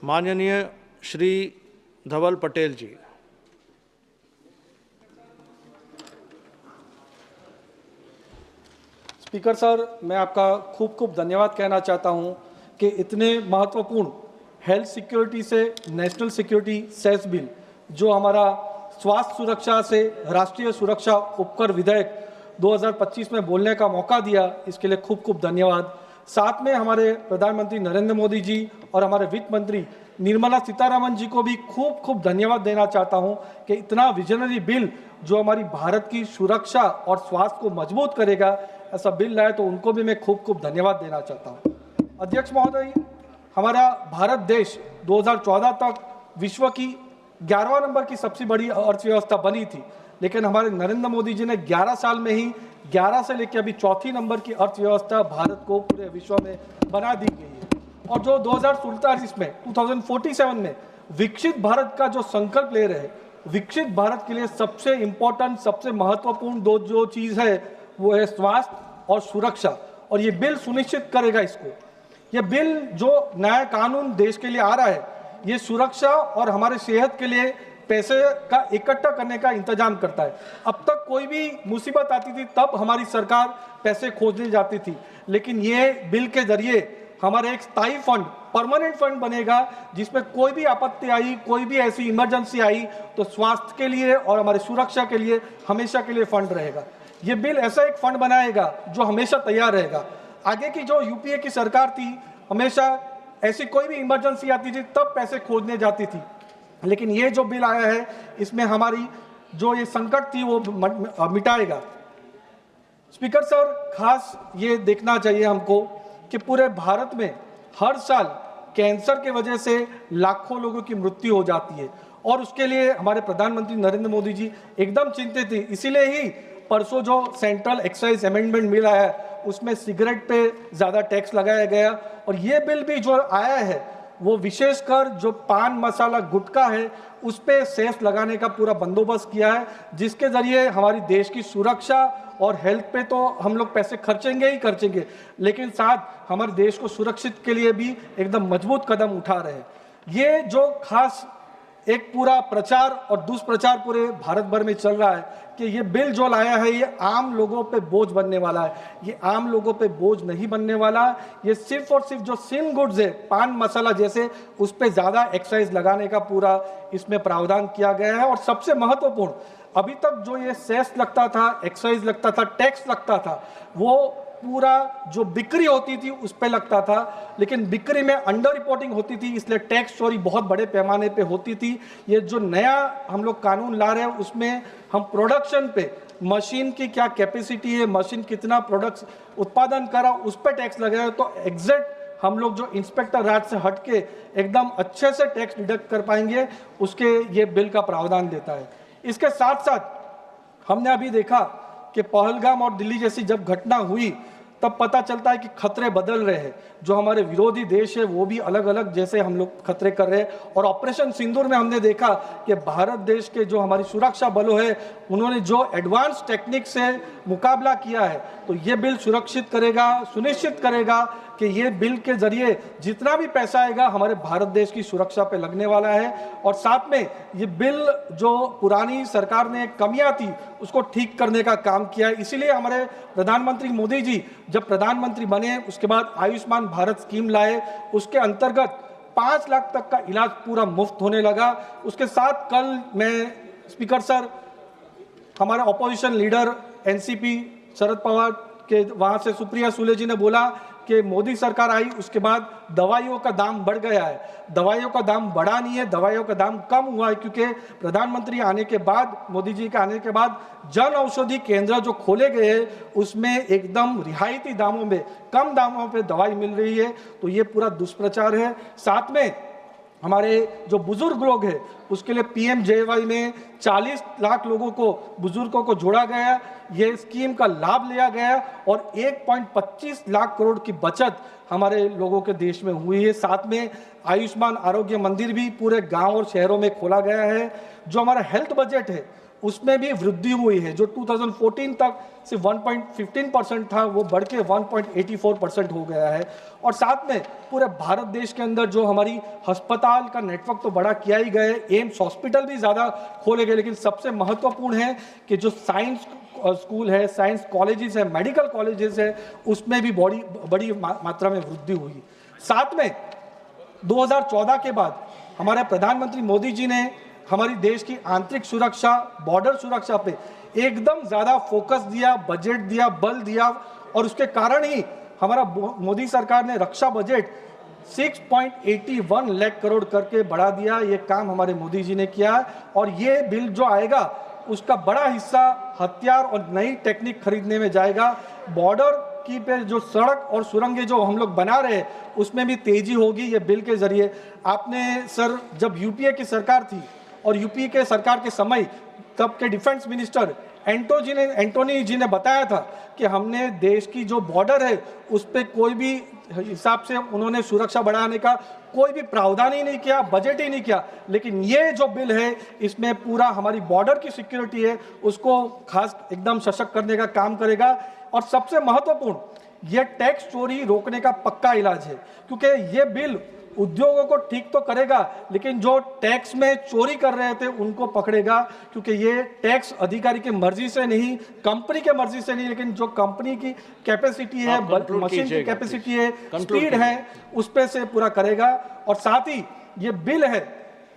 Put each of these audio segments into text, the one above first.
माननीय श्री धवल पटेल जी। Speaker sir, मैं आपका खूब खूब धन्यवाद कहना चाहता हूं कि इतने महत्वपूर्ण हेल्थ सिक्योरिटी से नेशनल सिक्योरिटी सेस बिल, जो हमारा स्वास्थ्य सुरक्षा से राष्ट्रीय सुरक्षा उपकर विधेयक 2025 में बोलने का मौका दिया, इसके लिए खूब खूब धन्यवाद। साथ में हमारे प्रधानमंत्री नरेंद्र मोदी जी और हमारे वित्त मंत्री निर्मला सीतारमण जी को भी खूब खूब धन्यवाद देना चाहता हूं कि इतना विजनरी बिल जो हमारी भारत की सुरक्षा और स्वास्थ्य को मजबूत करेगा, ऐसा बिल लाए, तो उनको भी मैं खूब खूब धन्यवाद देना चाहता हूं। अध्यक्ष महोदय, हमारा भारत देश 2014 तक विश्व की 11वां नंबर की सबसे बड़ी अर्थव्यवस्था बनी थी, लेकिन हमारे नरेंद्र मोदी जी ने 11 साल में ही 11 से लेकर अभी चौथी नंबर की अर्थव्यवस्था भारत को पूरे विश्व में बना दी गई है। और जो 2047 में 2047 में विकसित भारत का जो संकल्प ले रहे हैं, विकसित भारत के लिए सबसे इम्पोर्टेंट, सबसे महत्वपूर्ण जो चीज़ है वो है स्वास्थ्य और सुरक्षा, और ये बिल सुनिश्चित करेगा इसको। ये बिल जो नया कानून देश के लिए आ रहा है, ये सुरक्षा और हमारे सेहत के लिए पैसे का इकट्ठा करने का इंतजाम करता है। अब तक कोई भी मुसीबत आती थी तब हमारी सरकार पैसे खोजने जाती थी, लेकिन ये बिल के जरिए हमारे एक स्थायी फंड, परमानेंट फंड बनेगा, जिसमें कोई भी आपत्ति आई, कोई भी ऐसी इमरजेंसी आई तो स्वास्थ्य के लिए और हमारी सुरक्षा के लिए हमेशा के लिए फंड रहेगा। ये बिल ऐसा एक फंड बनाएगा जो हमेशा तैयार रहेगा। आगे की जो यूपीए की सरकार थी, हमेशा ऐसी कोई भी इमरजेंसी आती थी तब पैसे खोजने जाती थी, लेकिन ये जो बिल आया है इसमें हमारी जो ये संकट थी वो मिटाएगा। स्पीकर सर, खास ये देखना चाहिए हमको कि पूरे भारत में हर साल कैंसर के वजह से लाखों लोगों की मृत्यु हो जाती है, और उसके लिए हमारे प्रधानमंत्री नरेंद्र मोदी जी एकदम चिंतित थे। इसीलिए ही परसों जो सेंट्रल एक्साइज अमेंडमेंट मिला है उसमें सिगरेट पे ज़्यादा टैक्स लगाया गया, और ये बिल भी जो आया है वो विशेषकर जो पान मसाला गुटखा है उस पर सेस लगाने का पूरा बंदोबस्त किया है, जिसके जरिए हमारी देश की सुरक्षा और हेल्थ पे तो हम लोग पैसे खर्चेंगे ही खर्चेंगे, लेकिन साथ हमारे देश को सुरक्षित के लिए भी एकदम मजबूत कदम उठा रहे हैं। ये जो खास एक पूरा प्रचार और दुष्प्रचार पूरे भारत भर में चल रहा है कि ये बिल जो लाया है ये आम लोगों पे बोझ बनने वाला है, ये आम लोगों पे बोझ नहीं बनने वाला। ये सिर्फ और सिर्फ जो सिन गुड्स है, पान मसाला जैसे, उस पे ज़्यादा एक्साइज लगाने का पूरा इसमें प्रावधान किया गया है। और सबसे महत्वपूर्ण, अभी तक जो ये सेस लगता था, एक्साइज लगता था, टैक्स लगता था, वो पूरा जो बिक्री होती थी उस पे लगता था, लेकिन बिक्री में अंडर रिपोर्टिंग होती थी, इसलिए टैक्स चोरी बहुत बड़े पैमाने पे होती थी। ये जो नया हम लोग कानून ला रहे हैं उसमें हम प्रोडक्शन पे, मशीन की क्या कैपेसिटी है, मशीन कितना प्रोडक्ट उत्पादन करा, उस पर टैक्स लग रहा है, तो एग्जैक्ट हम लोग जो इंस्पेक्टर राज से हट के एकदम अच्छे से टैक्स डिडक्ट कर पाएंगे, उसके ये बिल का प्रावधान देता है। इसके साथ साथ हमने अभी देखा कि पहलगाम और दिल्ली जैसी जब घटना हुई तब पता चलता है कि खतरे बदल रहे हैं। जो हमारे विरोधी देश है वो भी अलग अलग जैसे हम लोग खतरे कर रहे हैं, और ऑपरेशन सिंदूर में हमने देखा कि भारत देश के जो हमारी सुरक्षा बलों है उन्होंने जो एडवांस टेक्निक से मुकाबला किया है, तो ये बिल सुरक्षित करेगा, सुनिश्चित करेगा कि ये बिल के जरिए जितना भी पैसा आएगा हमारे भारत देश की सुरक्षा पे लगने वाला है। और साथ में ये बिल जो पुरानी सरकार ने कमियां थी उसको ठीक करने का काम किया है। इसीलिए हमारे प्रधानमंत्री मोदी जी जब प्रधानमंत्री बने उसके बाद आयुष्मान भारत स्कीम लाए, उसके अंतर्गत 5 लाख तक का इलाज पूरा मुफ्त होने लगा। उसके साथ कल मैं स्पीकर सर, हमारे opposition leader NCP Sharad Pawar के वहाँ से सुप्रिया सुले जी ने बोला कि मोदी सरकार आई उसके बाद दवाइयों का दाम बढ़ गया है। दवाइयों का दाम बढ़ा नहीं है, दवाइयों का दाम कम हुआ है, क्योंकि प्रधानमंत्री आने के बाद, मोदी जी के आने के बाद जन औषधि केंद्र जो खोले गए हैं उसमें एकदम रियायती दामों में, कम दामों पे दवाई मिल रही है, तो ये पूरा दुष्प्रचार है। साथ में हमारे जो बुजुर्ग लोग हैं उसके लिए PMJY में 40 लाख लोगों को, बुजुर्गों को जोड़ा गया, ये स्कीम का लाभ लिया गया और 1.25 लाख करोड़ की बचत हमारे लोगों के देश में हुई है। साथ में आयुष्मान आरोग्य मंदिर भी पूरे गांव और शहरों में खोला गया है। जो हमारा हेल्थ बजट है उसमें भी वृद्धि हुई है। जो 2014 तक सिर्फ 1.15% था, वो बढ़ के 1.84% हो गया है। और साथ में पूरे भारत देश के अंदर जो हमारी अस्पताल का नेटवर्क तो बड़ा किया ही गया है, एम्स हॉस्पिटल भी ज़्यादा खोले गए, लेकिन सबसे महत्वपूर्ण है कि जो साइंस स्कूल है, साइंस कॉलेजेस है, मेडिकल कॉलेजेस है, उसमें भी बड़ी मात्रा में वृद्धि हुई। साथ में 2014 के बाद हमारे प्रधानमंत्री मोदी जी ने हमारी देश की आंतरिक सुरक्षा, बॉर्डर सुरक्षा पे एकदम ज़्यादा फोकस दिया, बजट दिया, बल दिया, और उसके कारण ही हमारा मोदी सरकार ने रक्षा बजट 6.81 लाख करोड़ करके बढ़ा दिया। ये काम हमारे मोदी जी ने किया, और ये बिल जो आएगा उसका बड़ा हिस्सा हथियार और नई टेक्निक खरीदने में जाएगा। बॉर्डर की पे जो सड़क और सुरंगें जो हम लोग बना रहे हैं उसमें भी तेजी होगी ये बिल के जरिए। आपने सर, जब यूपीए की सरकार थी और यूपीए के सरकार के समय तब के डिफेंस मिनिस्टर एंटोनी जी ने बताया था कि हमने देश की जो बॉर्डर है उस पर कोई भी हिसाब से उन्होंने सुरक्षा बढ़ाने का कोई भी प्रावधान ही नहीं किया, बजट ही नहीं किया। लेकिन ये जो बिल है इसमें पूरा हमारी बॉर्डर की सिक्योरिटी है उसको खास एकदम सशक्त करने का काम करेगा। और सबसे महत्वपूर्ण, ये टैक्स चोरी रोकने का पक्का इलाज है, क्योंकि ये बिल उद्योगों को ठीक तो करेगा लेकिन जो टैक्स में चोरी कर रहे थे उनको पकड़ेगा, क्योंकि ये टैक्स अधिकारी की मर्जी से नहीं, कंपनी के मर्जी से नहीं, लेकिन जो कंपनी की कैपेसिटी है, मशीन की कैपेसिटी है, स्पीड है, उस पे से पूरा करेगा। और साथ ही ये बिल है,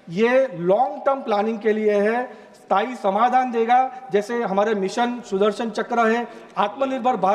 ये लॉन्ग टर्म प्लानिंग के लिए है, स्थायी समाधान देगा। जैसे हमारे मिशन सुदर्शन चक्र है, आत्मनिर्भर भारत